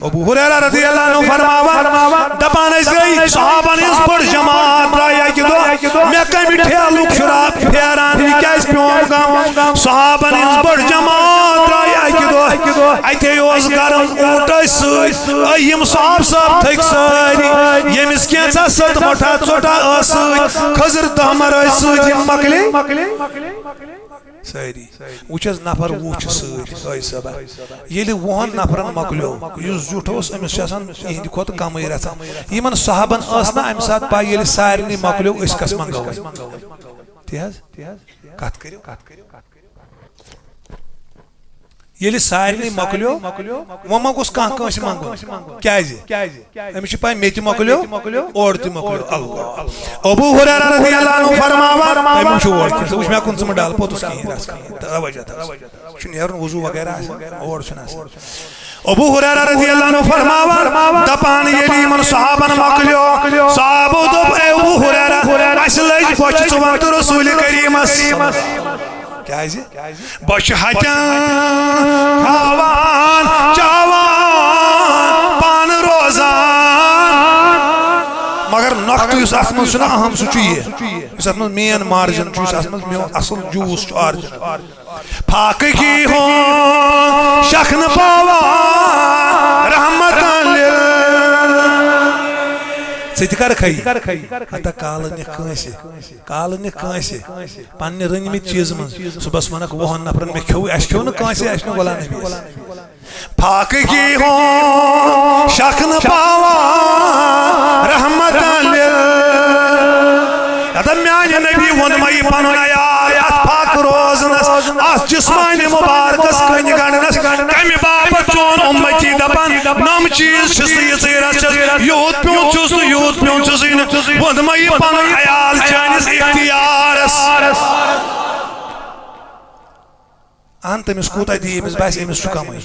ابو ہریرہ رضی اللہ عنہ فرماوان دپان اس گئی صحابن اس بڑ جماعت رایا کی دو میں کمی ٹھیلوک شراب پھیران یہ کیا اس پیوم گام صحابن اس بڑ جماعت رایا کی دو ایتے یوز گرم اوٹا سوئی یم صاحب تھک ساری یم اس کینسا ست مٹھا چوٹا آسوئی خضر دامر آسوئی یم مکلی ساری وچھز نفر وچھ سوئی سبا یلی وہن نفرن مکلیو یوز جوٹوس امس چاسان یہندی کھوت کمی رہتا یمن صحابن آسنا ام سات پائی یلی سارنی مکلیو اس کس منگوئی تیز کات کریو یلی سارنی مکلیو وما گوس کان کانس منگو کیازی امس پائی میتی مکلیو اور تی مکلیو اللہ ابو ہریرہ رضی اللہ عنہ فرماوان امس اور تی وچ میں کن ڈال پوتس کی راس توجہ چھ نیرن وضو وغیرہ اور چھنا ابو ہریرہ رضی اللہ عنہ فرماوان دپان یلی من صحابن مکلیو صحابو دپ اے ابو ہریرہ اس لج بچ ژوانت رسول کریمس کیازی بچ ہتان کھاوان چاوان پان روزان مگر نقط اس اتمن سنا اہم سو چیئے اس اتمن مین مارجن چو اس اتمن میو اصل جوس چو آرجن پاک کی ہون شخن پاوان رحمتاً لیل سیتی کر کھائی حتی کال نک کانسی پانی رنگ میں چیز من صبح سمانک وہن نفرن میں کھوئی اش کھو نکانسی اش نو غلا نبیس پاک کی ہون شخن پاوان رحمتاً لیل ادم میانی نبی ونمائی پانو آیات پاک روزنس آس جسمانی مبارکس کنی گاننس کمی باپت چون امتی دپان نام چیز چسی سیرت چس یود پیون چس یود پیون چسین ونمائی پانو آیال چانس اختیارس آن تمس کوتا دی امس باس امس چکامئی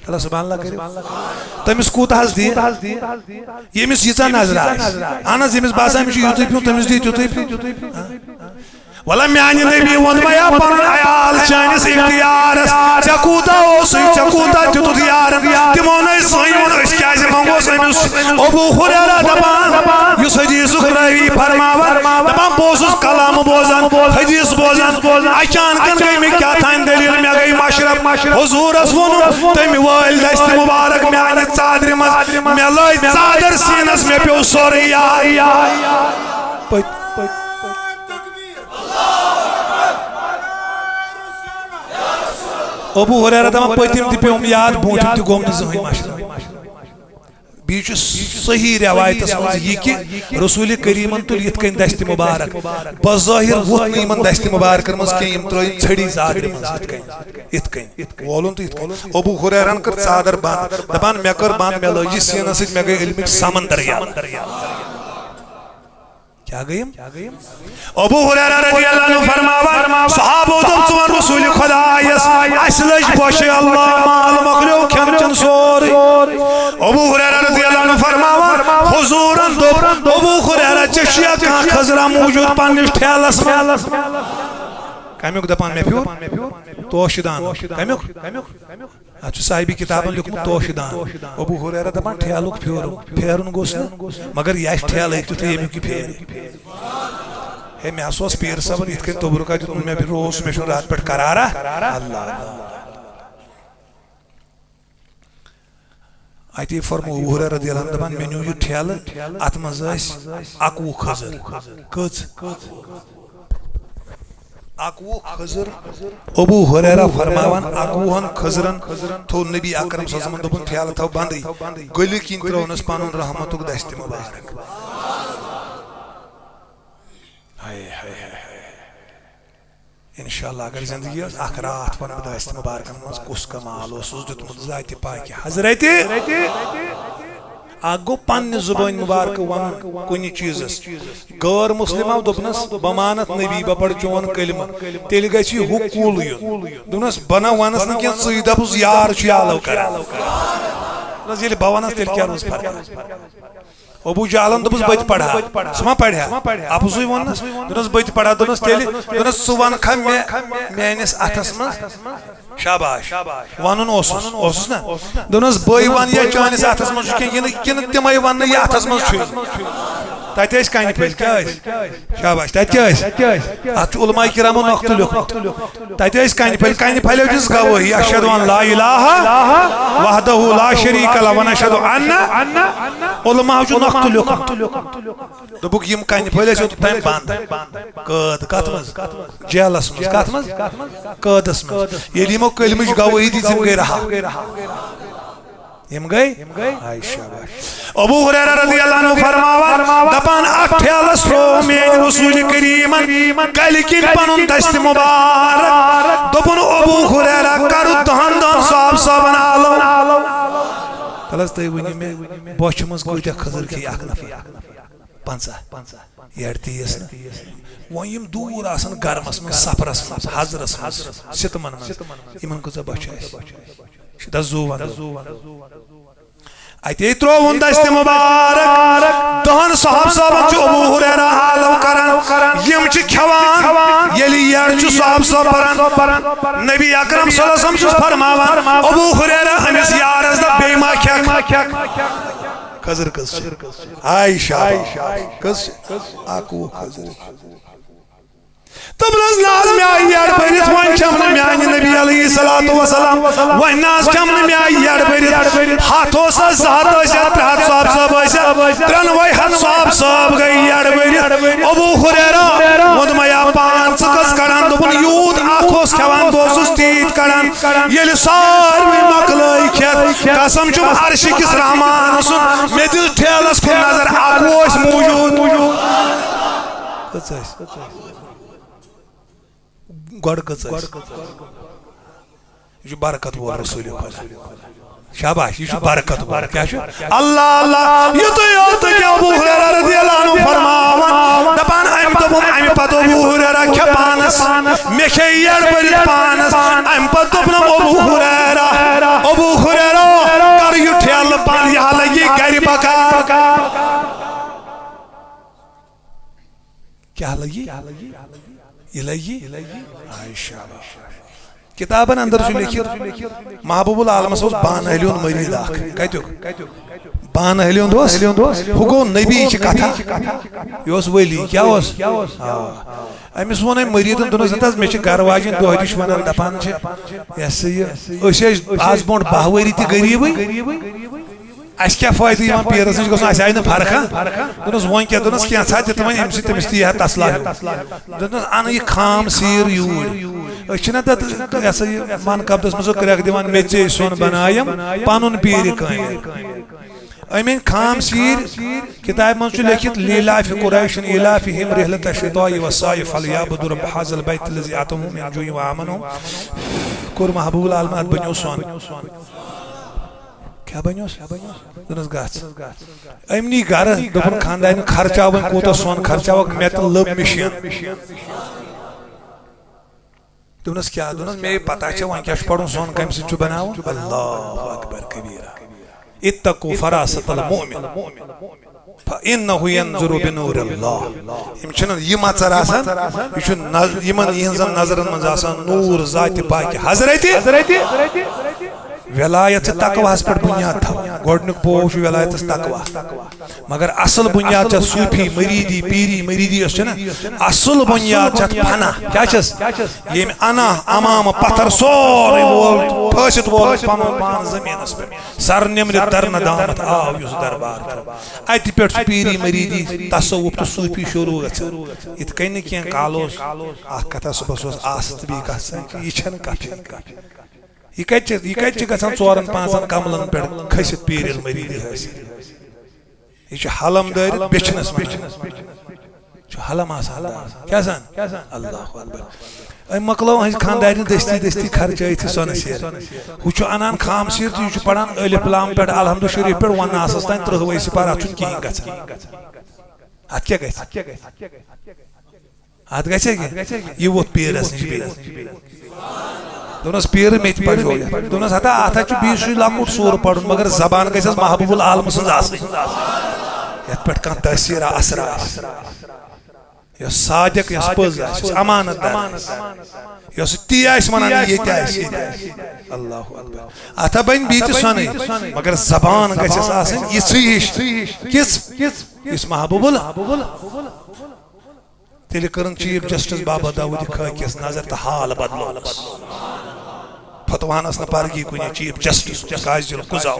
اللہ سبحان اللہ کرے تمس کوتا حس دی یمس یژا نظر آس آنس یمس باسا امس یوتھے پیون تمس دی تیوتھے پیون ولا میانی نبی ونمایا پن عیال چانس اختیارس چکوتا اوسی چکوتا تیوت یارن تمون سین اس کیازِ منگوس امس ابو ہریرہ دپان یس حدیث راوی فرماوان دپان بوزس کلام بوزان حدیث بوزان اچانکن گئی میں کیا تھا دلیل میں گئی مشرب حضورس ون تم وائل دست مبارک میانی ژادر مز میں لای ژادر سینس میں پیو سوری ابو ہریرہ دپان پتم تہ پیوم یاد بونٹم تہ گوم نہ زہین مشرب بیچ صحیح روایتس مز یہ کہ رسول کریمن تل یت کن دست مبارک بظاہر ووت نہ یمن دست مبارکن مز کی یم ترٲیِن ژھڑی ژادرِ مز یت کن وولُن تہ یت کن ابو ہریرہن کر ژادر بند دپان مے کر بند مے لٲج سینس سۭتۍ مے گٔے علمِک سمندر کیا گئیم ابو ہریرہ رضی اللہ عنہ فرماوان صحابو دم ژون رسول خدایس اس لج بوش اللہ مال مکلیو کھین چن سوری ابو ہریرہ رضی اللہ عنہ فرماوان حضورن دوپ ابو ہریرہ چشیا کان خضرہ موجود پننس ٹھیلس کمیک دپان میں پیور توشدان کمیک اچھا صاحبی کتابن لکھمت توشدان ابو ہریرہ دپان ٹھیلک پھیرن گوس نا مگر یہ ٹھیل تیتھ یمیک پھیر ہے میں اس پیر صاحب یت کن تبرکہ دیتمت میں روز میں رات پہ قرارہ اللہ آیتی فرمو ابو ہریرہ رضی اللہ عنہ دپان میں نیو یہ ٹھیل ات مز اکوہ خضر کچ اکوہ خضر ابو ہریرہ فرماوان اکوہن خضرن تو نبی اکرم صلی اللہ علیہ وسلم دپن ٹھیل تھو بندی گلی کین ترونس پانون رحمتک دست مبارک انشاءاللہ اگر زندگی اخ رات پن دست مبارکن مز کس کمال اوسس دیتمت ذات پاک حضرت اگو پن زبان مبارک ون کنی چیزس غیر مسلم دپنس بمانت نبی بپڑ چون کلمہ تیل گژھی ہو کول یون دپنس بنا ونس نہ کینٛہہ ژٕے دپُس یار چھُ یالو کران دس ییٚلہِ بہٕ ونس تیٚلہِ کیٛاہ روز فرق ابو جہلن دوٚپُس بہٕ تہِ پرہا سُہ ما پرِ ہا اپزُے ووٚننس دوٚپنس بہٕ تہِ پرہا دوٚپنس تیٚلہِ دوٚپنس ژٕ ونکھا مےٚ میٲنِس اتھس منٛز شاباش ونُن اوسُس نا دوٚپنس بٕے ون یا چٲنِس اتھس منٛز چھُ کینٛہہ کِنہٕ تِمے وننہٕ یہِ اتھس منٛز چھُے تتہِ ٲسۍ کنہِ پھٔلۍ کیٛاہ ٲسۍ شاباش تتہِ کیٛاہ ٲسۍ اتھ چھُ علماء کرامو نۄقطہٕ لیوٚکھمُت تتہِ ٲسۍ کنہِ پھٔلۍ دِژ گوٲہی اشہدُ ان لا الہ وحدہ لا شریٖک لہ ونشہدُ ان علماء چھُ نۄقطہٕ لیوٚکھمُت دوٚپُکھ یِم کنہِ پھٔلۍ ٲسۍ اوٚتام بنٛد قٲد کتھ منٛز جیلس منٛز کتھ منٛز قٲدس منٛز ییٚلہِ یِمو کلمٕچ گوٲہی دِژ یِم گٔے رہا یم گئی ابو ہریرہ رضی اللہ عنہ فرماوان دپان اتھ ٹھیلس ترٛوو میٛانہِ رسول کریٖمن کلہِ کِنۍ پنُن دست مبارک دوٚپُن ابو ہریرہ کرو دہن دۄہن صابن آلو تل حظ تُہۍ ؤنِو مےٚ بوچھِ منٛز کۭتیاہ کھٔزٕر کھیٚیہِ اکھ نفر 50 یڑِ تیٖس نہٕ وۄنۍ یِم دوٗر آسان گرمس منٛز سفرس منٛز حضرس منٛز سِتمن منٛز یِمن کۭژاہ بۄچھِ آسہِ دس زوٗ اتے تروون دست مبارک دہن صحابن چھ ابو ہریرہ عالم کران یم چھ کھیوان یلی یڑ چھ صحاب پران نبی اکرم صلی اللہ علیہ وسلم چھ فرماوان ابو ہریرہ امس یارس دا بے ما کھیک کھزر کس ہائی شاباش کس اکو کھزر تبرز ناز میں آئی یار بریت وان چمن میں آئی نبی علیہ السلام وان ناز چمن میں آئی یار بریت ہاتھوں سے زہت ایسا ترہت صاحب ایسا ترنوائی ہاتھ صاحب گئی یار بریت ابو ہریرہ مدمیا پان سکس کران دوپن یود آنکھوس کھوان دوسوس تیت کران یلی ساروی مقلائی کھیت قسم چم عرش کس رحمان سن میں دل ٹھیلس کن نظر آکوش موجود کچھ گوڑ کچھ یہ برکت وول رسول خدا شاباش یہ برکت وول کیا اللہ اللہ یہ تو یاد کہ ابو ہریرہ رضی اللہ عنہ فرماوان دپان ام دوپم ام پتہ ابو ہریرہ کھے پانس مے کھے یڑ بری پانس ام پتہ دوپنم ابو ہریرہ کر یہ ٹھیل پان یہ لگی گھر بکار کیا لگی یہ لگی کتابن اندر چھُ لیکھِتھ محبوب العالم اوس بانہلیون مرید اکھ کتیُک بانہلیون اوس ہُہ گوٚو نبی چھِ کتھا یہِ اوس ولی کیٛاہ اوس أمِس ووٚن أمۍ مریٖدن دوٚپنس ہتا مےٚ چھِ گرٕ واجٮ۪ن دۄہ دِش ونان دپان چھِ یہِ ہسا یہِ أسۍ ٲسۍ آز برونٛٹھ 10 ؤری تہِ غریٖبٕے اس کیا فائدہ یوان پیرس نش گژھُن اسہِ آیہِ نہٕ فرقا دوٚپنس وۄنۍ کیٛاہ دوٚپنس کینٛژھا دِتہٕ وۄنۍ اَمہِ سۭتۍ تٔمِس تہِ یی ہا تسلا ہیوٗ دوٚپنس اَن یہِ خام سیٖر یوٗرۍ أسۍ چھِنہ تتھ یہِ ہسا یہِ من قبضس منٛز کرٛٮ۪کھ دِوان مےٚ ژے سۄن بنایم پنُن پیٖرِ کامہِ أمۍ خام سیٖر کتابہِ منٛز چھُ لیکھِتھ لیٖلاف قُریشن ایٖلافِہِم رحلة الشِتاءِ والصيف فليعبدوا رب هذا البيت الذي أطعمهم من جوع وآمنهم کوٚر محبوب العالم اتھ بنیو سۄن کیا بنیوس دنس گژھ أمۍ نی گرٕ دوٚپُن خاندانہِ خرچاو وۄنۍ کوٗتاہ سۄن خرچاوکھ مےٚ تہٕ لٔب مِشیٖن دوٚپنس کیٛاہ دوٚپنس مےٚ پتہ چھےٚ وۄنۍ کیٛاہ چھُ پرُن سۄن کمہِ سۭتۍ چھُ بناوُن اللہ اکبر کبیرہ اتقوا فراست المؤمن فإنه ينظر بنور الله یم چھنہٕ یہِ مژر آسان یہِ چھُ یِمن یِہنٛزن نظرن منٛز آسان نور ذاتِ پاکہِ حضرتِ ولایت تقواہس پہ بنیاد تھاؤن گۄڈنیُک پو چھُ ولایتس تقوا مگر اصل بنیاد چھِ صوفی مریدی پیری مریدی یۄس چھِ نا اصل بنیاد چھِ اتھ فنا کیٛاہ چھس ییٚمہِ انا امام پتھر سورُے وول پھٲسِتھ وول پنُن پان زٔمیٖنس پٮ۪ٹھ سر نِمرِتھ درنہٕ دامت آو یُس دربار چھُ اتہِ پٮ۪ٹھ چھُ پیری مریدی تصوُف تہٕ صوفی شروع گژھان یِتھ کٔنۍ نہٕ کینٛہہ کال اوس اکھ کتھا صبحس اوس آسہٕ تہٕ بیٚیہِ کتھ یہِ چھنہٕ کتھٕے یہ کتہِ گژھان 4-5 کملن پہ کھسِتھ پیٖرِل مریٖدی حٲصِل یہ حلم دٲرِتھ بیچھنس منٛز حلم آسان کیٛاہ آسان اللہ اکبر أمۍ مۄکلٲو أہنٛزِ خاندارنہِ دستی خرچٲیِتھ یہِ سۄنہٕ سیر ہُہ چھُ انان خام سیر تہٕ یہِ چھُ پران الف لام پٮ۪ٹھ الحمدُ شریٖف پٮ۪ٹھ ونہٕ آسس تانۍ 30 سِپار اتھ چھُنہٕ کِہیٖنۍ گژھان اتھ کیٛاہ گژھِ اتھ گژھِ یہِ ووٚتھ پیٖرس نِش بیٚیہِ دونس پیر میت پڑھو دونس ہتا آتا چھ بیس لکوٹ سور پڑھن مگر زبان گژھس محبوب العالم سنز آسٕنۍ یتھ پٮ۪ٹھ کانٛہہ تأثیٖر اثر آسہِ یۄس صادق یۄس پٔز آسہِ یۄس امانت دار آسہِ یۄس تی آسہِ ونان ییٚتہِ آسہِ ییٚتہِ آسہِ اللہ اکبر اتھا بنہِ بیٚیہِ تہِ سۄنٕے مگر زبان گژھٮ۪س آسٕنۍ یِژھٕے ہِش کِژھ یُس محبوب تیٚلہِ کٔرٕن چیف جسٹس بابا داوٗدِ خٲکِس نظر تہٕ حال بدلونس فتوانس نہ پرگی کنی چیف جسٹس قاضی القضاء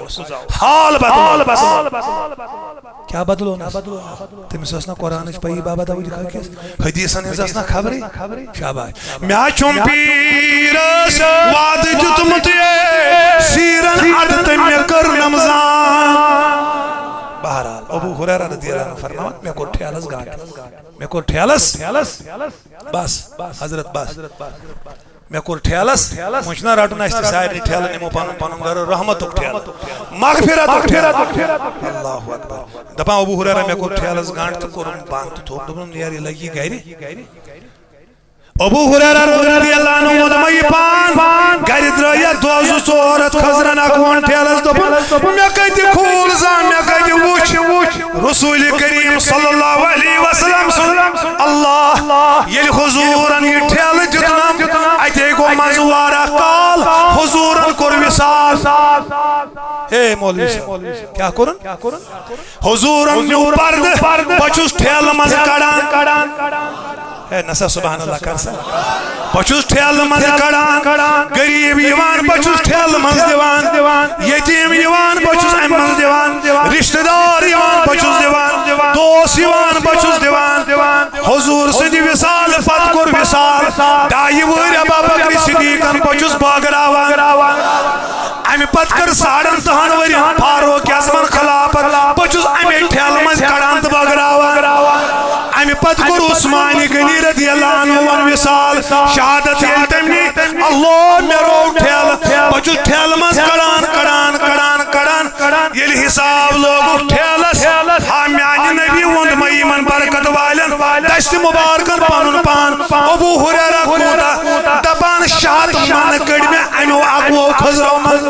حال بدلو کیا بدلو تمس ٲس نہ قرآنٕچ پایی بابا داوٗدِ خٲکِس حدیثن ہٕنٛز ٲس نہ خبرٕے شاباش مےٚ چھُم پیٖرس وعدٕ دیُتمُت سیٖرن اَدٕ تہٕ مےٚ کٔر نمزان بہرحال ابو ہریرہ رضی اللہ عنہ فرماوان مےٚ کوٚر ٹھیلس گاٹہٕ مےٚ کوٚر ٹھیلس بس حضرت بس مےٚ کوٚر ٹھیلس وۄنۍ چھُنہ رٹُن اسہِ تہِ سارنٕے ٹھیلہٕ نِمو پنُن پنُن گرٕ رحمتُک ٹھیلہٕ مغفرتُک ٹھیلہٕ اللہ اکبر دپان ابو ہریرہ مےٚ کوٚر ٹھیلس گنٛڈ تہٕ کوٚرُن بنٛد تہٕ تھوٚپ دوٚپُن نیر یہِ لگی گرِ ابو ہریرہ رضی اللہ عنہ ووٚن مےٚ یہِ پان گرِ درٛٲے دۄہ زٕ ژور ہتھ کھٔزرن اکوُہن ٹھیلس دوٚپُن مےٚ کتہِ کھوٗل زان مےٚ کتہِ وُچھ رسول کریم صلی اللہ علیہ وسلم سُنٛد اللہ ییٚلہِ حضوٗرن یہِ ٹھیلہٕ دیُتنم اتے گو منٛزٕ واریاہ کال حضوٗرن کوٚر وِصال ہے مولوی صاحب کیٛاہ کوٚرُن حضوٗرن نیوٗ پردٕ بہٕ چھُس ٹھیلہٕ منٛزٕ کڑان ہے نسا سبحان اللہ کر سا بہٕ چھُس ٹھیلہٕ منٛزٕ کڑان غریٖب یِوان بہٕ چھُس ٹھیلہٕ منٛز دِوان یتیٖم یِوان بہٕ چھُس امہِ منٛز دِوان رشتہٕ دار یِوان بہٕ چھُس دِوان دوس یِوان بہٕ چھُس دِوان حضوٗر سٕنٛدِ وِصال پتہٕ کوٚر وِصال 2 ؤہرۍ ابا بکر صدیقن بہٕ چھُس بٲگراوان امہِ پتہٕ کٔر 3.5 ؤرین فاروق اعظمن خلافت بہٕ چھُس امے ٹھیلہٕ منٛز کڑان تہٕ بٲگراوان امہِ پتہٕ کوٚر عثمان غنی رضی اللہ عنہ وصال شہادت ییٚلہِ تٔمۍ نی اللہ مےٚ روو ٹھیلہٕ بہٕ چھُس ٹھیلہٕ منٛز کڑان ییٚلہِ حساب لوگُکھ ٹھیلس ہا میانہِ نبی ووٚن مےٚ یِمن برکت والٮ۪ن دستہِ مُبارکن پنُن پان ابو ہریرہ کوٗتاہ دپان 100 من کٔڑۍ مےٚ امیو 11 کھٔزرو منٛز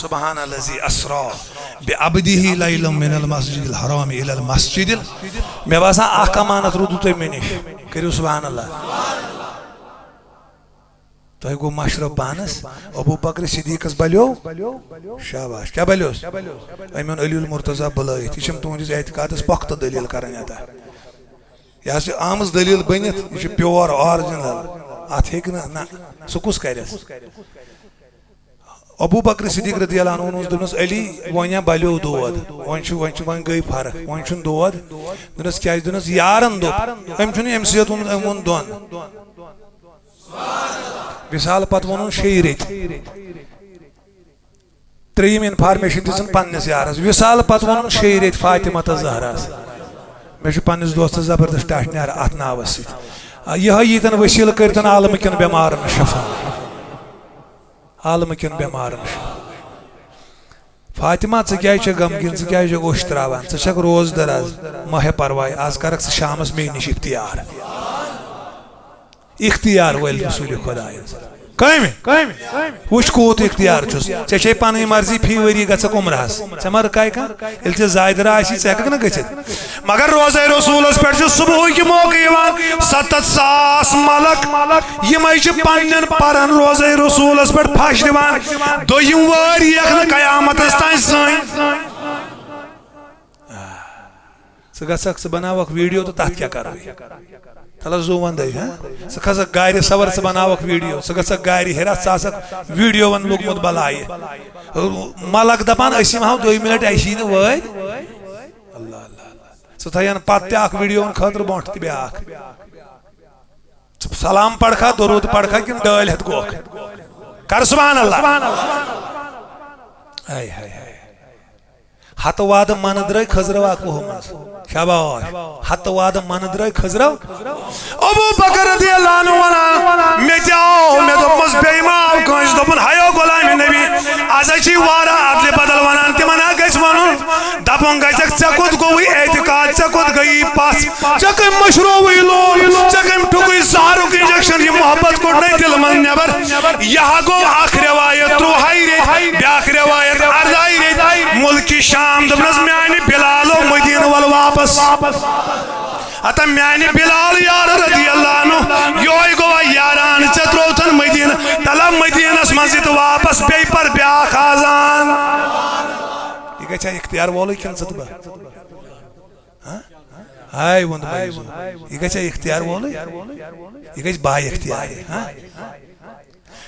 سبحان الذي اسرا بعبده ليلا من المسجد الحرام الى المسجد مےٚ باسان اکھ امانت روٗدوٕ تۄہہِ مےٚ نِش کٔرِو سبحان اللہ تۄہہِ گوٚو مشرف پانس ابو بکر صدیقس بلیو شاباش کیٛاہ بلیوس أمۍ اوٚن علی المرتضیٰ بُلٲیِتھ یہِ چھُم تُہنٛدِس اعتقادس پۄختہٕ دلیٖل کران یتھ یہِ حظ چھِ آمٕژ دلیٖل بٔنِتھ یہِ چھِ پیور آرجنل اتھ ہیٚکہِ نہ سُہ کُس کرٮ۪س ابو بکر صدیق رضی اللہ عنہ اوس دوٚپنس علی وۄنۍ بلیو دود وۄنۍ گٔے فرق وۄنۍ چھُنہٕ دود دوٚپنس کیٛازِ دوٚپنس یارن دوٚپ أمۍ چھُنہٕ اَمہِ سۭتۍ ووٚنمُت أمۍ ووٚن دۄن وصال پتہٕ ووٚنُن 6 رٮ۪تۍ 3یم انفارمیشن دِژٕن پننِس یارس وصال پتہٕ ووٚنُن 6 رٮ۪تۍ فاطمہ تہٕ زہراہس مےٚ چھُ پننِس دوستس زبردست ٹاٹھنیار اتھ ناوس سۭتۍ یِہوٚے ییٖتن وسیٖلہٕ کٔرتن عالمہٕ کٮ۪ن بٮ۪مارن شفا عالمہٕ کٮ۪ن بٮ۪مارن فاطمہ ژٕ کیٛازِ چھکھ غمگیٖن ژٕ کیٛازِ چھکھ اوٚش تراوان ژٕ چھکھ روزدر آز مہ ہےٚ پرواے آز کرکھ ژٕ شامس مے نِش اختیار وٲلۍ رسوٗلِ خۄدایَس کامہِ وٕچھ کوٗت اختیار چھُس ژےٚ چھے پنٕنۍ مرضی فی ؤری گژھکھ عمرہس ژےٚ ما رٕکاے کانٛہہ ییٚلہِ ژےٚ زایہِ دَرا آسی ژٕ ہٮ۪ککھ نہٕ گٔژھِتھ مگر روزے رسوٗلس پٮ۪ٹھ چھُ صبحُکہِ موقعہٕ یِوان 700 ملک یِمے چھِ پننٮ۪ن پرن روزے رسوٗلس پٮ۪ٹھ پھش دِوان 2یم وٲرۍ یِیَکھ نہٕ قیامتس تانۍ سٲنۍ ژٕ گژھکھ ژٕ بناوکھ ویٖڈیو تہٕ تتھ کیٛاہ کرو تھل زو ونٛدے ژٕ کھسکھ گاڑِ سوار ژٕ بناوکھ ویٖڈیو ژٕ گژھکھ گاڑِ ہیرتھ ژٕ آسکھ ویٖڈیوون لوگمُت بلایہِ ملک دپان أسۍ یِمہو 2 منٹ اَسی نہٕ وٲرۍ اللہ اللہ ژٕ تھاین پتہٕ تہِ اکھ ویٖڈیوون خٲطرٕ برونٛٹھ تہِ بیٛاکھ ژٕ سلام پرکھا درود پرکھا کِنہٕ ڈٲلۍ ہٮ۪تھ گوکھ کر سبحان اللہ ہتہٕ وادٕ منہٕ درٛٲے کھٔزرو 11 منٛز شاباش ہتہٕ وادٕ منہٕ درٛٲے کھٔزرو ابو بکر رضی اللہ عنہ ونان مےٚ تہِ آو مےٚ دوٚپمس بیٚیہِ ما آو کٲنٛسہِ دوٚپُن ہیو غلامِ نبی آز حظ چھِ واریاہ ادلہِ بدل ونان تِمن ہا گژھِ ونُن دپُن گژھِ پاس چکم مشروعی لول چکم ٹھوکی زہرک انجیکشن یہ محبت کو نہیں دل من نبر یہاں گو آخ روایت روحائی ریت بیاخ روایت اردائی ریت ملکی شام دبنز میانی بلالو مدین وال واپس اتا میانی بلال یار رضی اللہ عنہ یوئی گوا یاران چتروتن مدین طلب مدین اس مسجد واپس بی پر بیاخ آزان یہ کہا چاہے اختیار والوی کن صدبہ ہائی وند بھائی یہ کہا چاہے اختیار والوی یہ کہا بائی اختیار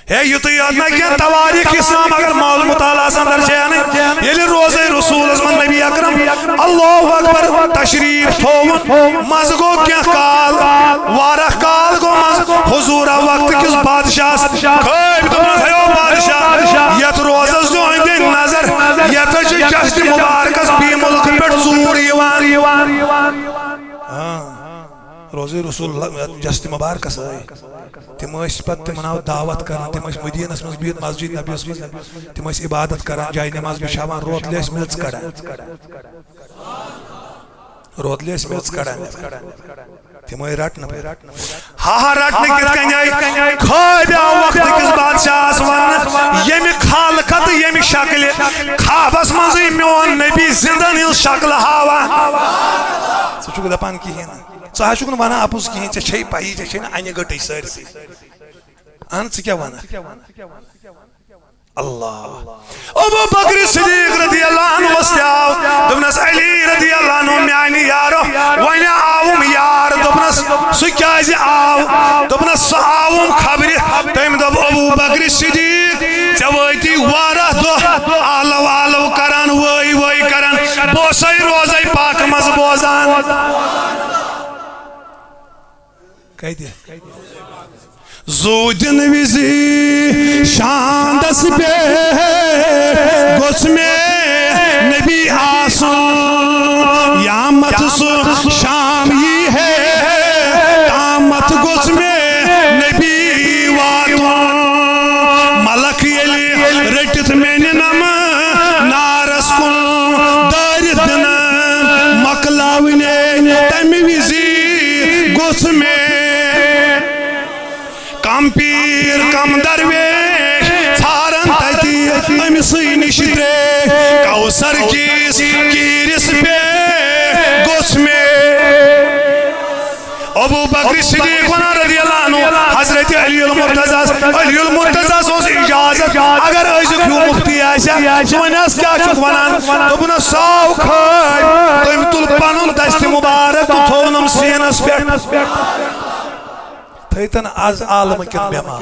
ہے یہ تو یاد نہ کیا تواریخ اسلام اگر مول مطالعہ سندر چاہنے یہ روزے رسول ازمن نبی اکرم اللہ اکبر تشریف تھوون مزگو کیا کال وارخ کال گو مز حضور وقت کس بادشاہ خیب تو مزیو بادشاہ یت روزز جو اندے نظر یت جشت مبارکس بی ملک پر زور یوان روزے رسول جشت مبارکس آئی تم پت تمہ دعوت کران تم مدینس مز بہت مسجد نبیس مز تم عبادت کران جائے نماز بچھاوان روتلے میچ کڑان روتلے میچ کڑان تم رٹن ہاں رٹن کت کن آئی خواب آو وقت کس بادشاہ ون یم خالقت یم شکل خوابس مز میون نبی زندن ہز شکل ہاوان ثہ دپان کہین ثہ چھ ونان اپز کہین ے چھ پی ے انہ گٹے سارسی اہن ثہ کیا ونان اللہ ابو بکر صدیق رضی اللہ عنہ وستیاو دبنس علی رضی اللہ عنہ میانی یارو وین آوم یار دبنس سہ کیاز آو دبنس سہ آوم خبر تم دب ابو بکر صدیق چویتی وارہ دو آلو آلو کران وی وی کران بوسائی روزائی پاک مز بوزان کہہ دیا زودن وزی شاندس پہ گس میں نبی آسن یامت سو شام ہی ہے تامت گس میں نبی واتن ملک یلی رٹت میں نم نارس کن دارت دن مکلاونے تم وزی گس میں کم پیر کم درویش ژھارن تتی امسی نش ترے کوثر کس کیرس پہ گوس میں ابو بکر صدیق ونان رضی اللہ عنہ حضرت علی المرتضی سوز اجازت اگر ازیک ہیو مفتی آسیا سہ ونس کیا چھک ونان دوپنس ساو کھٲج تم تل پنن دست مبارک تو تھونم سینس پہ تھیتن آز عالم کن بیمار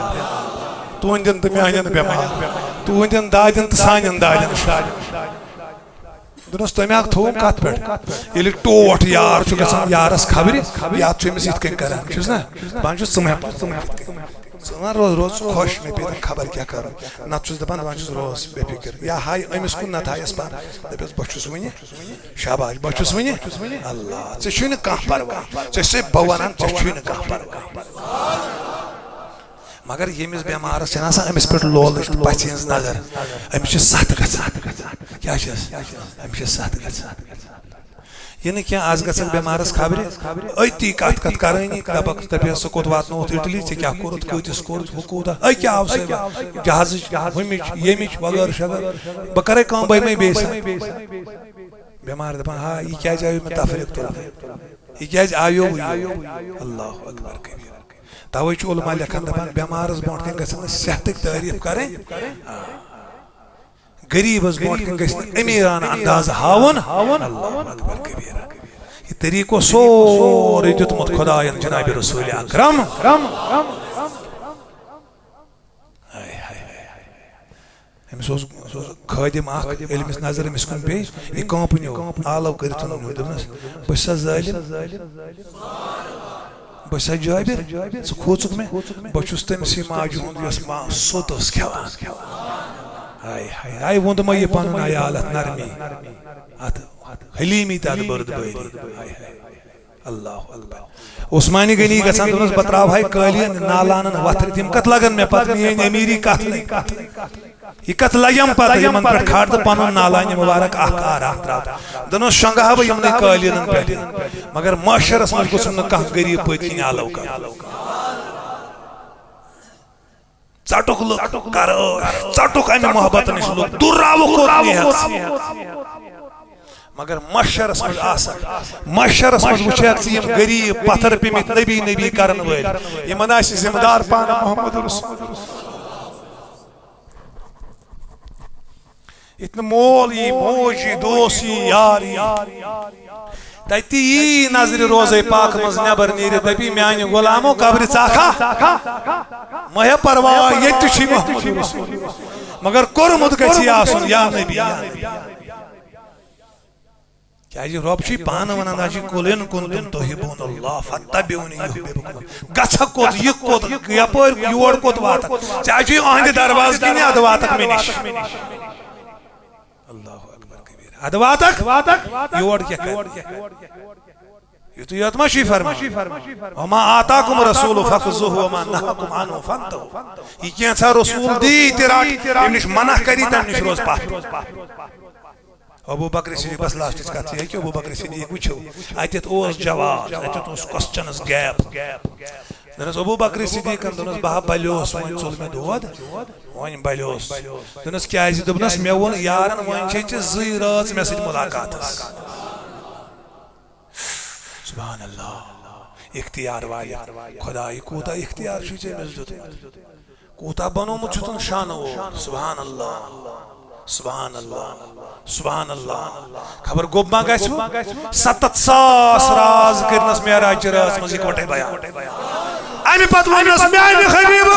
تہندین تو میانین بیمار تہندین دادین تو سانین دادین دنس تم تھوم کت پہ یل ٹوٹ یار گھان یارس خبر یاد امس یت کن کران چھس نا بہت چھس ژٕ روز روز خوش مے پیتن خبر کیا کر نت چھس دپان بہت چھس روز بے فکر یا ہائی امس کن نت ہایس پان دپس بہ چھس ونہ شاباش بہ چھس ونہ اللہ ژے چھُے نہٕ کانٛہہ پرواہ ژےٚ چھُسے بہٕ ونان ژےٚ چھُے نہٕ کانٛہہ پرواہ مگر ییٚمِس بٮ۪مارس چھنہٕ آسان أمِس پٮ۪ٹھ لولٕچ تہٕ پژھِ ہٕنٛز نظر أمِس چھِ سَتھ گژھان کیٛاہ چھس أمِس چھِ سَتھ گژھان یہ نہ کیا آز گژھن بٮ۪مارس خبر أتی کتھ کتھ کرٲنی دپکھ دپیس ژٕ کوٚت واتنووُتھ اِٹلی ژےٚ کیٛاہ کوٚرُتھ کۭتِس کوٚرُتھ ہُہ کوٗتاہ أکیٛاہ آو سٲ جہازٕچ ہُمِچ ییٚمِچ وغٲر شغٲر بہٕ کرے کٲم بہٕ یِمے بیٚیہِ ساتہٕ بٮ۪مار دپان ہا یہِ کیٛازِ آیو مےٚ تفریٖق تُلنہٕ یہِ کیٛازِ آیو اللہ اکبر کبیٖر توے چھُ علما لیکھان دپان بٮ۪مارس برونٛٹھ کَنہِ گژھن نہٕ صحتٕکۍ تعریٖف کرٕنۍ غریٖبس برونٛٹھ کَنہِ گژھِ نہٕ امیٖرانہٕ انداز ہاوُن اللہ اکبر کبیٖر یہ طریقو سورُے دیُتمُت خۄدایَن جناب رسول اکرم أمس اوس خٲدِم اکھ ییٚلہِ أمِس نظر أمِس کُن پیٚیہِ یہِ کٲنٛپنیو آلو کٔرِتھ نیوٗ دوٚپنس بہٕ چھُسا ظٲلِم بہٕ چھُسا جٲبِر ژٕ کھوٗژُکھ مےٚ بہٕ چھُس تٔمسٕے ماجہِ ہُنٛد یۄس ما سوٚت ٲس کھٮ۪وان ہاے ہاے ہاے ووٚند مےٚ یہِ پنُن عیال اتھ نرمی اتھ حلیمی تہٕ اتھ بردبٲری اللہ اکبر عثمانی غنی گژھان دوٚپنس بہٕ تراوہاے قٲلیٖن نالہٕ انن وتھرِ تِم کتھ لگن مےٚ پتہٕ میٲنۍ امیٖری کتھ لگہِ یہ کت لگیم پتہ یمن پہ کھار تو پنن نالانہ مبارک اخکار ترات دنس شنگہ بہ یمن قالین پہ مگر معاشرس مز گوسم نہ کانٛہہ غریب پٔتۍ کِنۍ آلو کر ژٹُک لُک کر ژٹُک امہ محبت نش لُک دُراوُک کوٚت مگر معاشرس مز آسان معاشرس مز وچھک یم غریب پتھر پیمت نبی نبی کرن ول یمن آسہِ ذمہ دار پان محمد رسول اتنا مول یہ موج یہ دوست یہ یار تتی یہ نظر روزے پاک مز نبر نیرِ دپی میانہ غلامو قبر ژاکھا مہ پرواہ یت چھ محمد رسول مگر کورمت گژھِ آسُن یا نبی یا نبی کیازِ رب چھ پان ونان اجی قُل کنتم تحبون اللہ فاتبعونی یحببکم گژھکھ کوٚت یہِ کوٚت یپٲرۍ یور کوٚت واتکھ ژےٚ چھُے أہنٛدِ دروازٕ کِنۍ اَدٕ واتکھ مےٚ نِش اللہ اکبر کبیرہ ادٕ واتکھ یور کیٛاہ کر یُتُے یوت ما چھی فرمان وما آتاکم رسول فخذوہ وما نہاکم عنہ فانتہوا یہ کینٛژھا رسول دی تہِ رٹ ییٚمہِ نِش منع کری تمہِ نِش روز پتھ ابو بکر صدیق بس لاسٹچ کتھ یہ کہ ابو بکر صدیق وچھو اتت اوس جواز اتت اوس کوسچنز گیپ دنس ابو بکر صدیق دنس بہ بلیوس وۄنۍ ژول مےٚ دود وۄنۍ بلیوس دنس کیازِ دوٚپنس مےٚ ووٚن یارن وۄنۍ چھے ژےٚ زٕے رٲژ مےٚ سۭتۍ ملاقاتس سبحان اللہ اختیار والے خدا یہ کوتاہ اختیار چھُے ژےٚ أمِس دیُتمُت کوتاہ بنومُت چھُتن شانہٕ وول سبحان اللہ سبحان اللہ سبحان اللہ خبر گوٚب ما گژھِ 7,000 راز کرنس معراج رٲژ منٛز اکوٹے بیان امہِ پتہٕ ونس میانہِ حبیب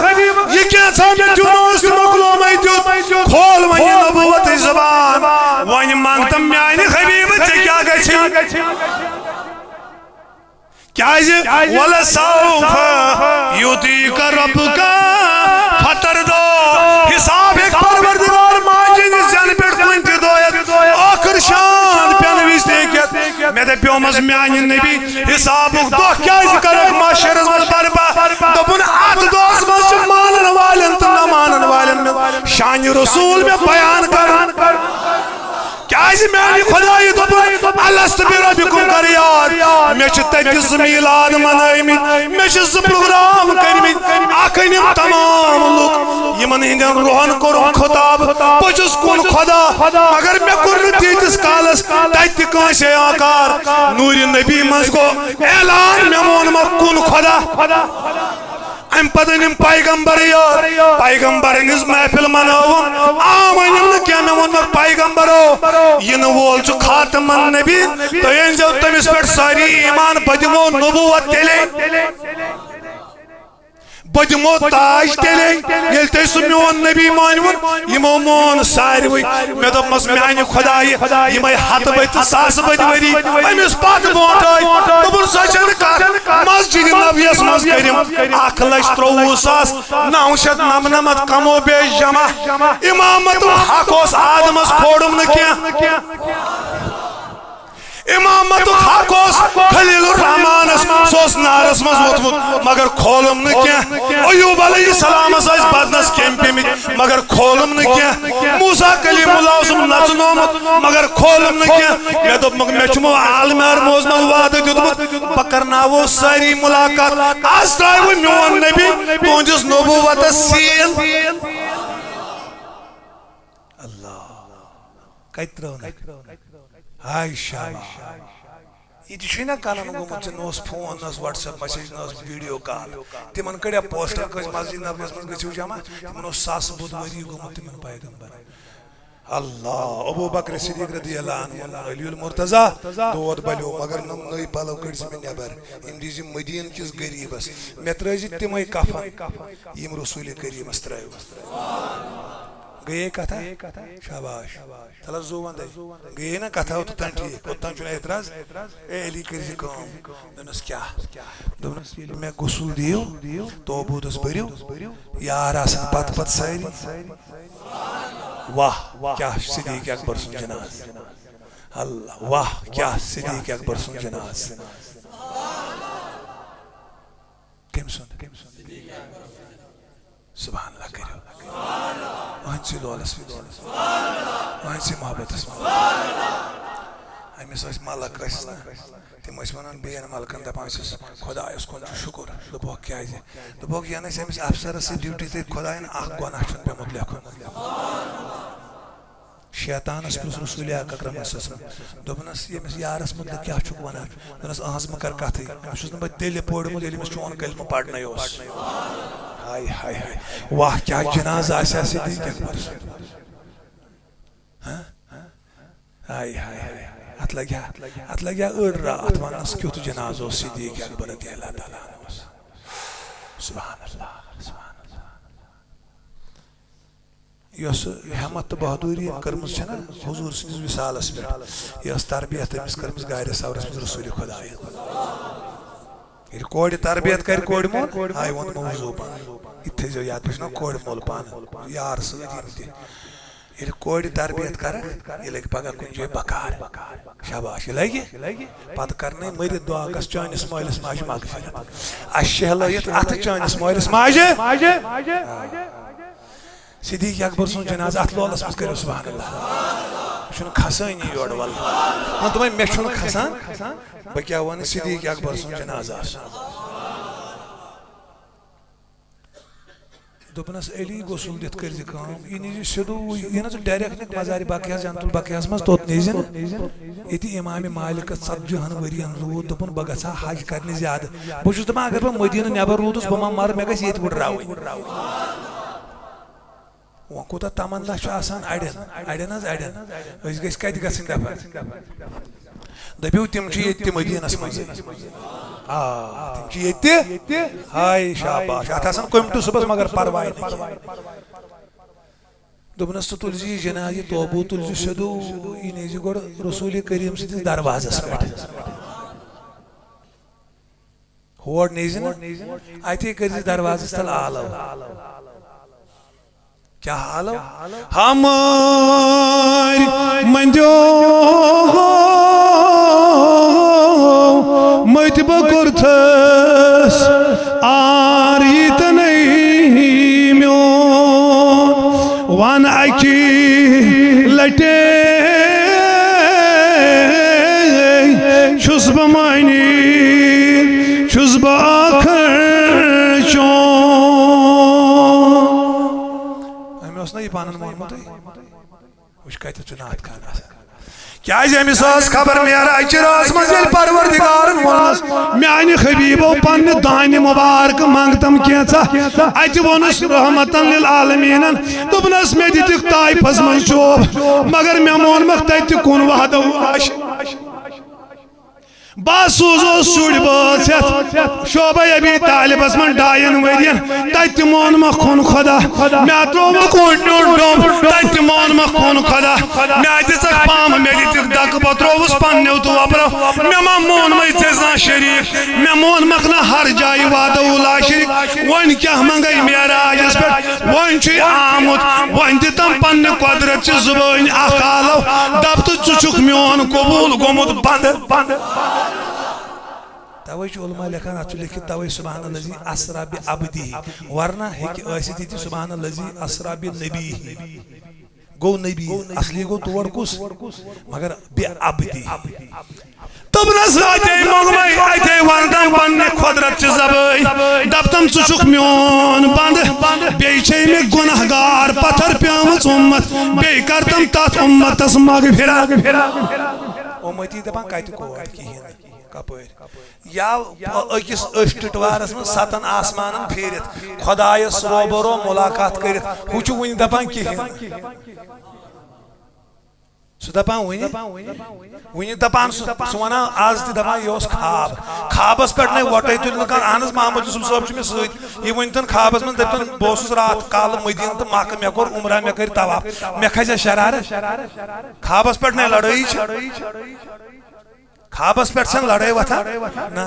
یہ کینٛژھا مےٚ دیُتنوس تہِ مۄکلومے دیُت کھول وۄنۍ یہِ نبوتٕچ زبان وۄنۍ منگتم میانہِ حبیب ژےٚ کیٛاہ گژھِ کیازِ ولسوف یعطیک ربک فترضی حساب ہیٚکہِ پروردگار ماجہِ زین پٮ۪ٹھ کُنہِ تہِ دۄہَس ٲخٕر شان پٮ۪نہٕ وِزِ تہِ ہیٚکہِ مےٚ دپیومس میانہِ نبی حسابُک دۄہ کیازِ کرکھ معاشرس منٛز برپا دوٚپُن اتھ دۄہس منٛز چھِ مانن والٮ۪ن تہٕ نہ مانن والٮ۪ن شانہِ رسول مےٚ بیان کران کیازِ میانہِ خۄدایہِ دوٚپُن الست بربکم کر یاد مےٚ چھِ تتہِ 2 میٖلاد منٲومٕتۍ مےٚ چھِ 2 پروگرام کٔرمٕتۍ اکھ أنِم تمام لُکھ یمن ہٕنٛدٮ۪ن روحن کوٚرُم خطاب بہٕ چھُس کُن خدا مگر مےٚ کوٚر نہٕ تیٖتِس کالس تتہِ تہِ کٲنٛسے آکار نوٗرِ نبی منٛز گوٚو اعلان مےٚ ووٚنمکھ کُن خدا ام پتہ أنِم پیغمبر یاد پیغمبرن ہٕنٛز محفل منٲوٕم عام أنِم نہٕ کینٛہہ مےٚ ووٚنمکھ پیغمبرو یِنہٕ وول چھُ خاتمن نبی تُہۍ أنۍزیو تٔمِس پٮ۪ٹھ سٲری ایمان بہٕ دِمو نبوت تیٚلے بہٕ دِمو تاج تیٚلے ییٚلہِ تُہۍ سُہ میون نبی مٲنۍوُن یِمو مون ساروٕے مےٚ دوٚپمس میانہِ خۄدایہِ یِمے ہتہٕ بٔدۍ تہٕ ساسہٕ بٔدۍ ؤری أمِس پتھ برونٛٹھٕے دوٚپُن سۄ چھنہٕ کتھ مسجد نبویَس منٛز کٔرِم 1,23,999 کمو بیش جمع امامتُک حق اوس آدمس کھوڑُم نہٕ کینٛہہ امامتُک حق اوس خلیل الرحمانس سُہ اوس نارس منٛز ووٚتھمُت مگر کھولُم نہٕ کینٛہہ ایوب علیہ السلامس ٲسۍ بدنس کیٚمۍ پیٚمٕتۍ مگر کھولُم نہٕ کینٛہہ موسیٰ کلیم اللہ اوسُم نژنومُت مگر کھولُم نہٕ کینٛہہ مےٚ دوٚپمکھ مےٚ چھُمو عالمہِ ارموز منٛز وعدٕ دیُتمُت بہٕ کرناوو سٲری ملاقات آز ترٛایہِ میون نبی تُہنٛدِس نبوتس سیٖل اللہ کتہِ ترٛٲونکھ ہاے شاباش یہ تہِ چھُے نا کنن گوٚمُت ژےٚ نہٕ اوس فون نہ اوس واٹس ایپ میسیج نہ اوس ویڈیو کال تِمن کڑیا پوسٹر کٲنٛسہِ مسجد نبویَس منٛز گٔژھِو جمع تِمن اوس ساسہٕ بوٚد ؤری گوٚمُت تِمن پیغمبر اللہ ابو بکر صدیق رضی اللہ عنہ علی المرتضیٰ دود بلیو مگر نٔے پلو کٔڑۍ زِ مےٚ نٮ۪بر یِم دِزِ مدیٖنہٕ کِس غریٖبس مےٚ ترٛٲوزِ تِمے کفن یِم رسوٗلِ کریٖمس ترٛٲیو گٔیے کتھا شاباش تھل زو ونٛدے گٔیے نا کتھا اوٚتام ٹھیٖک اوٚتام چھُنہٕ اعتراض اے علی کٔرۍ زِ کٲم دوٚپنس کیٛاہ دوٚپنس ییٚلہِ مےٚ غسل دِیِو توبوٗدس بٔرِو یار آسن پتہٕ سٲری واہ کیٛاہ صدیق اکبر سُنٛد جناز اللہ واہ کیٛاہ صدیق اکبر سُنٛد جناز کٔمۍ سُنٛد سبحان اللہ کٔرِو أهنسي دولس أهنسي محبت أمس أس مالك أسنا تم أسمانان بين مالكان دبانسس خدا يسكون شكر دبوك كيازي دبوك يعني سمس أفسر سي ديوتي تي خدا إن أخوان أحسن بمطلقون شیطان اس پلس رسول اکرم اسس دوبنس یمس یارس مطلق کیا چھک ونان دنس اہز مکر کتھ امس چھس نہ دل پوڑمت یل امس چون کلمہ پڑھنے اوس ہائے ہائے ہائے واہ کیا جنازہ آسیا صدیق اکبر ہاں ہائے ہائے ہائے ات لگیا اڑ رات ونس کیت جنازہ صدیق اکبر رضی اللہ تعالی عنہ سبحان اللہ یس ہمت تو بہادری کرمز چھنا حضور سندس وصالس پہ یس تربیت امس کرمز گارِ سورس مز رسول خدا یل کور تربیت کر کور مول آئی ون موضوع پان یہ تھو یاد پہ کور مول پان یار ست یل کور تربیت کر یہ لگہ پگہ کن جائے بکار شاباش یہ لگہ پتہ کرنے مرد دعا گس چانس مالس ماجہ مغفرت اس شہلائت ات چانس مالس ماجہ صدیق اکبر سن جنازہ ات لولس مز کرو سبحان اللہ چھن کھسانی یور واللہ من تمہیں میں چھن کھسان بہ کیا ون صدیق اکبر سن جنازہ دوپنس علی غسل دت کر کام یہ نیز سیدو یہ نہ ڈائریکٹ مزار باقیہ جنت البقیہ مز توت نیزن یہ امام مالک 40 ورین رود دپن بہ گژھا حج کرنے زیادہ بہ چھس دپان اگر بہ مدینہ نیبر رودس بہ مر مے گژھِ ییٚتہِ وٕڈراوٕنۍ وہ کوتا تمنا چھ آسان اڑین اس گژھِ کتہِ گژھٕنۍ دپان دپیو تم چھ ییٚتہِ مدینس منٛز تم چھ ییٚتہِ ہاے شاباش اتھ آسان کمٹہٕ صبحس مگر پرواے نہٕ دوپنس تو تلزی جنازِ توبو تلزی سیدو یہ نیزِ گۄڈٕ رسول کریم سٕنٛدِس دروازس پٮ۪ٹھ ہور نیزِ نہٕ اتے کٔرزِ دروازس تل آلو کیا حالو ہمار منجو مت بکرتس آریت نہیں میون وان اکی لٹے چھس بمانی چھس باخر چون یہ پانن مونمت وچ کتہ چھ نات خان کیا امس خبر معراج راز مز یل پروردگارن ونس میانہ حبیبو پنہ دانہ مبارک منگتم کیچا ات ونس رحمتا للعالمین دپنس مے دتک طائفس من شوب مگر مے مونمک تت کن وحدہ آش با سوزو شُرۍ بٲژ ہٮ۪تھ شوبہ ابی طالبس من 2 ؤرین تتہِ مونمکھ کھوٚن خدا مےٚ ترٛووُکھ اوٗنٛٹیُن ڈوٚم تتہِ مونمکھ کھوٚن خدا مےٚ دِژکھ پامہٕ مےٚ دِتِکھ دکہٕ بہٕ ترٛووُس پننیو تہٕ وۄپرو مےٚ ما مونمٕے ژےٚ زانٛہہ شریٖک مےٚ مونمکھ نہٕ ہر جایہِ وعدہ لا شریٖک وۄنۍ کیٛاہ منگے معراجس پٮ۪ٹھ وۄنۍ چھُے آمُت وۄنۍ دِتم پننہِ قۄدرت چہِ زُبٲنۍ اکھ آلو دپ تہٕ ژٕ چھُکھ میون قبوٗل گوٚمُت بنٛد توے علماء لکھان اتھ لکھت توے سبحان الذی اسرا بعبدہ ورنہ ہیکہ ٲسِتھ ییٚتہِ سبحان الذی اسرا بنبی گو نبی اصلی گو تور کس مگر بعبدہ دوپنس اتے مونگمے اتے وردم پننہِ قۄدرت چہِ زبٲنۍ دپتم ژٕ چھُکھ میون بنٛد بیٚیہِ چھے مےٚ گۄناہ گار پتھر پیٲمٕژ اُمت بیٚیہِ کرتم تتھ اُمتس مغفرت اُمتی دپان کتہِ کور کہیٖنۍ کپٲرۍ یا أکِس أسٹٕٹوارس منٛز 7 آسمانن پھیرِتھ خۄدایس روبرو ملاقات کٔرِتھ ہُہ چھُ وُنہِ دپان کہیٖنۍ سُہ دپان وُنہِ دپان سُہ ونان آز تہِ دپان یہِ اوس خواب خوابس پٮ۪ٹھ نے وۄٹے تُلہِ نہٕ کانٛہہ اہن حظ محمد یوسف صٲب چھُ مےٚ سۭتۍ یہِ ؤنۍتن خوابس منٛز دپتن بہٕ اوسُس رات کالہٕ مدیٖنہ تہٕ مکہ مےٚ کوٚر عمرہ مےٚ کٔرۍ طواف مےٚ کھسیا شرارت خوابس پٮ۪ٹھ نے لڑٲیی چھِ خوابس پہ لڑائی وتھان نا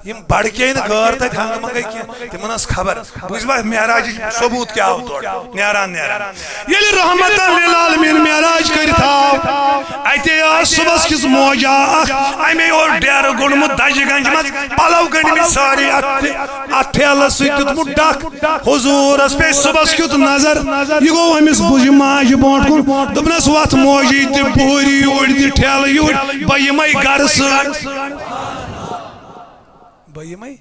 یم بڑکے غیر تک ہنگ منگے کی تمن خبر بوزوا معراج ثبوت کیا آو تور نیران یل رحمت للعالمین معراج کرت آو اتے صبح کس موجا امی اور ڈیر گوڑمت دج گنج مز پلو گنڈمت ساری ات ٹھیلس ست دیتمت ڈک حضورس پہ صبح کیت نظر یہ گو امس بج ماج برونٹ کن دپنس وت موجی تہ بوری یور تہ ٹھیل یور بہ یمے گر ست بہ یمے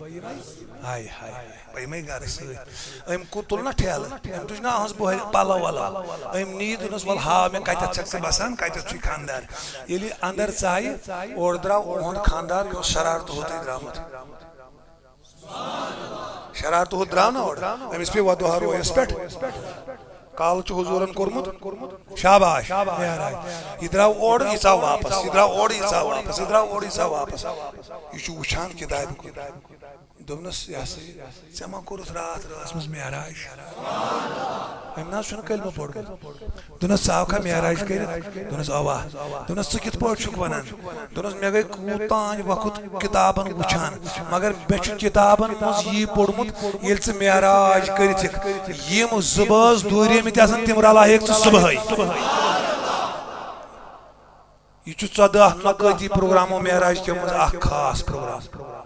ہائے ہائے بہ یمے گر ست ام کو تل نا ٹھیل ام تج نا ہنس بہر پلو ولو ام نی دنس ول ہا میں کتت چھک سے بسان کتت چھ خاندار یلی اندر ژایہ اور درا اون خاندار یو شرارت ہوتی درامت شرارت ہو درا نا اور امس پہ ودوہر رویس پہ کال چھ حضورن کورمت شاباش معراج یہ دراو اور یہ ژاو واپس یہ دراو اور یہ ژاو واپس یہ دراو اور یہ ژاو واپس یہ چھ وچھان کتاب کو دوپنس یہ ژے ما کورت رات رس مز معراج ام نا چھن کلمہ پوڑمت دونس ژاو کھا معراج کرت دونس اوا دونس ژٕ کت پٲٹھۍ چھُکھ ونان دونس مے گٔے کوٗتاہ وقت کتابن وچھان مگر مے چھُ کتابن منٛز یی پوٚرمُت ییٚلہِ ژٕ معراج کٔرِتھ یِم صُبحس دوٗریمٕتۍ آسان تِم رلایکھ ژٕ صبحٲے یہ چھُ 14 نقٲتی پروگرامو معراج کیو منٛز اکھ خاص پروگرام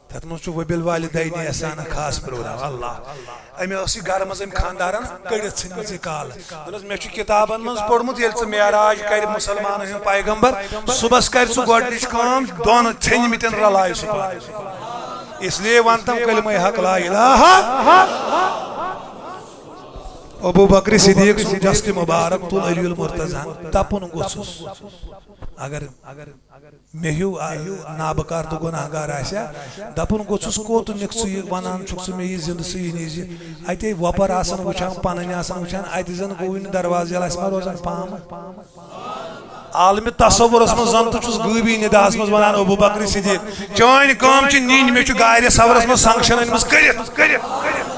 تتھ منٛز چھُ وبِل والدین احسان خاص پروگرام اللہ امی ٲس یہِ گرٕ منٛز أمۍ خاندارن کٔڑِتھ ژھٕنمٕژ یہِ کالہٕ دوٚپنس مےٚ چھُ کِتابن منٛز پوٚرمُت ییٚلہِ ژٕ معراج کرِ مُسلمانن ہُنٛد پیغمبر صبحس کرِ ژٕ گۄڈنِچ کٲم دۄن ژھیٚنمٕتٮ۪ن رلایہِ سُہ پانہٕ اس لیے ونتم کلمہ حق لا الہ ابو بکر صدیق سن جست مبارک تل علی المرتضی تپن گوسس اگر مے ہیو نابکار تو گناہگار آسیا دپن گوسس کوت نک ژٕ ونان چھُکھ ژٕ مے یہِ زندٕ ژٕ یہِ نِزِ اتے وپر آسان وٕچھان پنٕنۍ آسان وٕچھان اتہِ زن گوٚوٕے نہٕ دروازٕ یلہٕ اسہِ ما روزان پام عالمِ تصورس منٛز زن تہٕ چھُس غٲبی نداہس منٛز ونان ابو بکر صدیق چٲنۍ کٲم چھِ نِنۍ مےٚ چھُ گارِ صبرس منٛز سنگشن أنمٕژ کٔرِتھ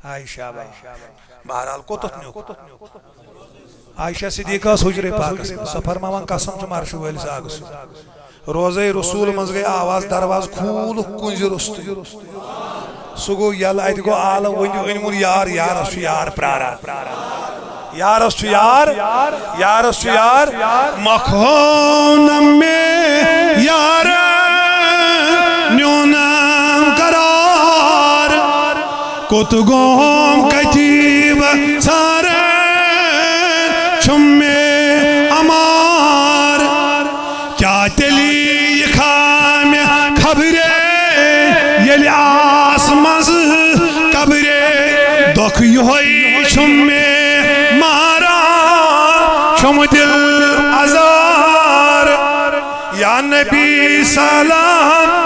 عائشہ بہرحال کوتت نیوک عائشہ صدیقہ حجرے پاکس سۄ فرماوان قسم چھُ مرشہِ وٲلِس آگہٕ سُنٛد روزے رسول منٛز گٔے آواز درواز کھوٗلُکھ کُنزِ روٚستُے سُہ گوٚو یلہٕ اتہِ گوٚو آلہٕ ؤنِو أنۍمُت یار یارس چھُ یار پراران یارس چھُ یارس چھُ یار مخونم میں یار نیونم قرار کت گوم کتیب سارے چھم میں امار کیا تلی خام خبرے یلی آسمز کبرے دکھ یہوئی چھم میں مارا چھم دل ازار یا نبی سلام